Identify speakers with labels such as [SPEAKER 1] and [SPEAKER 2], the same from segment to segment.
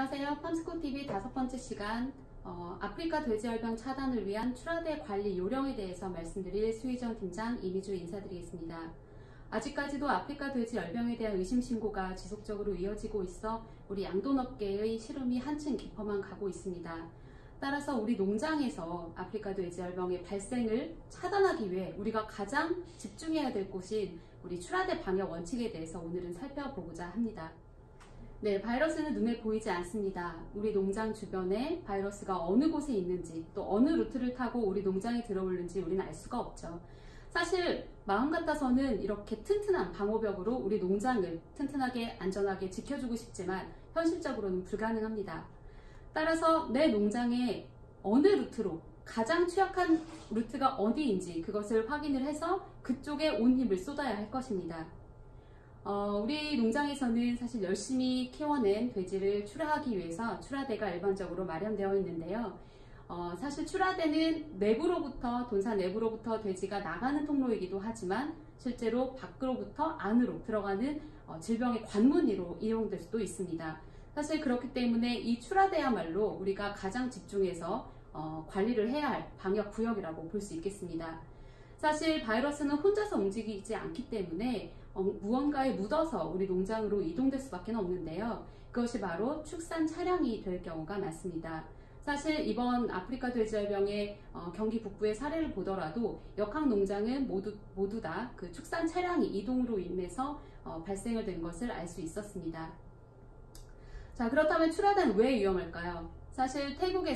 [SPEAKER 1] 안녕하세요. 팜스코TV 5번째 시간 아프리카 돼지열병 차단을 위한 출하대 관리 요령에 대해서 말씀드릴 수희정 팀장 이미주 인사드리겠습니다. 아직까지도 아프리카 돼지열병에 대한 의심신고가 지속적으로 이어지고 있어 우리 양돈업계의 시름이 한층 깊어만 가고 있습니다. 따라서 우리 농장에서 아프리카 돼지열병의 발생을 차단하기 위해 우리가 가장 집중해야 될 곳인 우리 출하대 방역 원칙에 대해서 오늘은 살펴보고자 합니다. 네, 바이러스는 눈에 보이지 않습니다. 우리 농장 주변에 바이러스가 어느 곳에 있는지 또 어느 루트를 타고 우리 농장에 들어오는지 우리는 알 수가 없죠. 사실 마음 같아서는 이렇게 튼튼한 방호벽으로 우리 농장을 튼튼하게 안전하게 지켜주고 싶지만 현실적으로는 불가능합니다. 따라서 내 농장에 어느 루트로 가장 취약한 루트가 어디인지 그것을 확인을 해서 그쪽에 온 힘을 쏟아야 할 것입니다. 우리 농장에서는 사실 열심히 키워낸 돼지를 출하하기 위해서 출하대가 일반적으로 마련되어 있는데요. 사실 출하대는 내부로부터 돈사 내부로부터 돼지가 나가는 통로이기도 하지만 실제로 밖으로부터 안으로 들어가는 질병의 관문으로 이용될 수도 있습니다. 사실 그렇기 때문에 이 출하대야말로 우리가 가장 집중해서 관리를 해야 할 방역 구역이라고 볼 수 있겠습니다. 사실 바이러스는 혼자서 움직이지 않기 때문에 무언가에 묻어서 우리 농장으로 이동될 수밖에 없는데요. 그것이 바로 축산 차량이 될 경우가 많습니다. 사실 이번 아프리카 돼지열병의 경기 북부의 사례를 보더라도 역학 농장은 모두 다 그 축산 차량이 이동으로 인해서 발생을 된 것을 알 수 있었습니다. 자, 그렇다면 출하대는 왜 위험할까요? 사실 태국의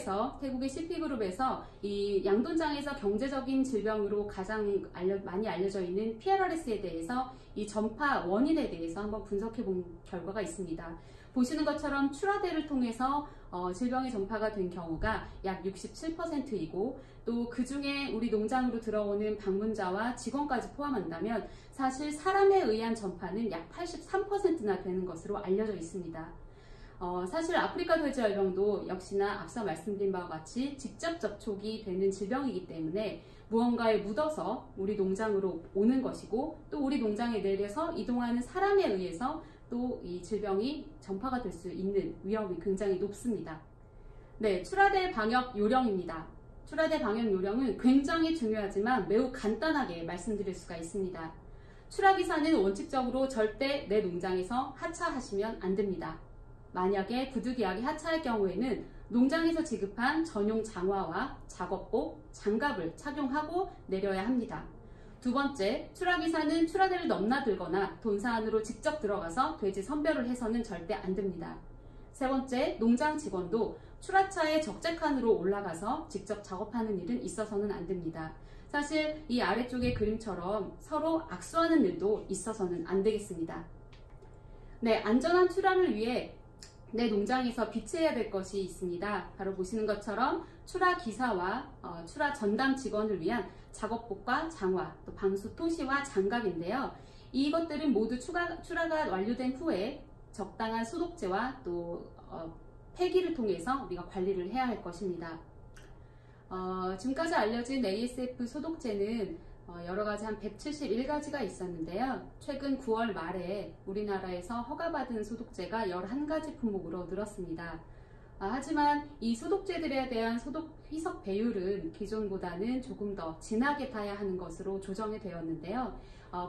[SPEAKER 1] CP그룹에서 이 양돈장에서 경제적인 질병으로 가장 많이 알려져 있는 PRRS에 대해서 이 전파 원인에 대해서 한번 분석해 본 결과가 있습니다. 보시는 것처럼 출하대를 통해서 질병이 전파가 된 경우가 약 67%이고 또 그 중에 우리 농장으로 들어오는 방문자와 직원까지 포함한다면 사실 사람에 의한 전파는 약 83%나 되는 것으로 알려져 있습니다. 사실 아프리카 돼지열병도 역시나 앞서 말씀드린 바와 같이 직접 접촉이 되는 질병이기 때문에 무언가에 묻어서 우리 농장으로 오는 것이고 또 우리 농장에 내려서 이동하는 사람에 의해서 또 이 질병이 전파가 될 수 있는 위험이 굉장히 높습니다. 네, 출하대 방역 요령입니다. 출하대 방역 요령은 굉장히 중요하지만 매우 간단하게 말씀드릴 수가 있습니다. 출하기사는 원칙적으로 절대 내 농장에서 하차하시면 안 됩니다. 만약에 부득이하게 하차할 경우에는 농장에서 지급한 전용 장화와 작업복, 장갑을 착용하고 내려야 합니다. 두 번째, 출하기사는 출하대를 넘나들거나 돈사 안으로 직접 들어가서 돼지 선별을 해서는 절대 안 됩니다. 세 번째, 농장 직원도 출하차의 적재칸으로 올라가서 직접 작업하는 일은 있어서는 안 됩니다. 사실 이 아래쪽의 그림처럼 서로 악수하는 일도 있어서는 안 되겠습니다. 네, 안전한 출하를 위해 내 농장에서 비치해야 될 것이 있습니다. 바로 보시는 것처럼 출하 기사와 출하 전담 직원을 위한 작업복과 장화, 또 방수 토시와 장갑인데요. 이것들은 모두 출하가 완료된 후에 적당한 소독제와 또 폐기를 통해서 우리가 관리를 해야 할 것입니다. 지금까지 알려진 ASF 소독제는 여러가지 한 171가지가 있었는데요. 최근 9월 말에 우리나라에서 허가받은 소독제가 11가지 품목으로 늘었습니다. 하지만 이 소독제들에 대한 소독 희석 배율은 기존보다는 조금 더 진하게 타야 하는 것으로 조정이 되었는데요.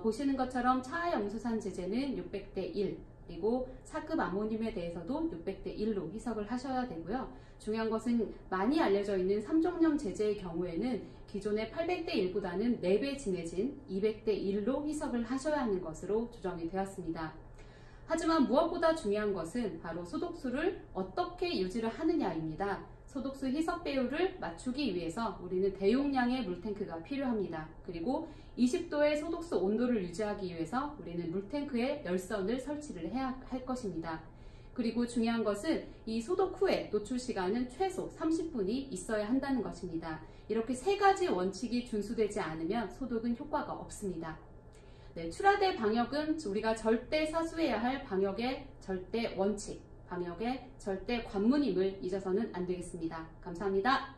[SPEAKER 1] 보시는 것처럼 차염수산 제제는 600대 1, 그리고 4급 아모늄에 대해서도 600대 1로 희석을 하셔야 되고요. 중요한 것은 많이 알려져 있는 3종염 제제의 경우에는 기존의 800대 1보다는 4배 진해진 200대 1로 희석을 하셔야 하는 것으로 조정이 되었습니다. 하지만 무엇보다 중요한 것은 바로 소독수를 어떻게 유지를 하느냐입니다. 소독수 희석 배율을 맞추기 위해서 우리는 대용량의 물탱크가 필요합니다. 그리고 20도의 소독수 온도를 유지하기 위해서 우리는 물탱크에 열선을 설치를 해야 할 것입니다. 그리고 중요한 것은 이 소독 후에 노출 시간은 최소 30분이 있어야 한다는 것입니다. 이렇게 세 가지 원칙이 준수되지 않으면 소독은 효과가 없습니다. 네, 출하대 방역은 우리가 절대 사수해야 할 방역의 절대 원칙, 방역의 절대 관문임을 잊어서는 안 되겠습니다. 감사합니다.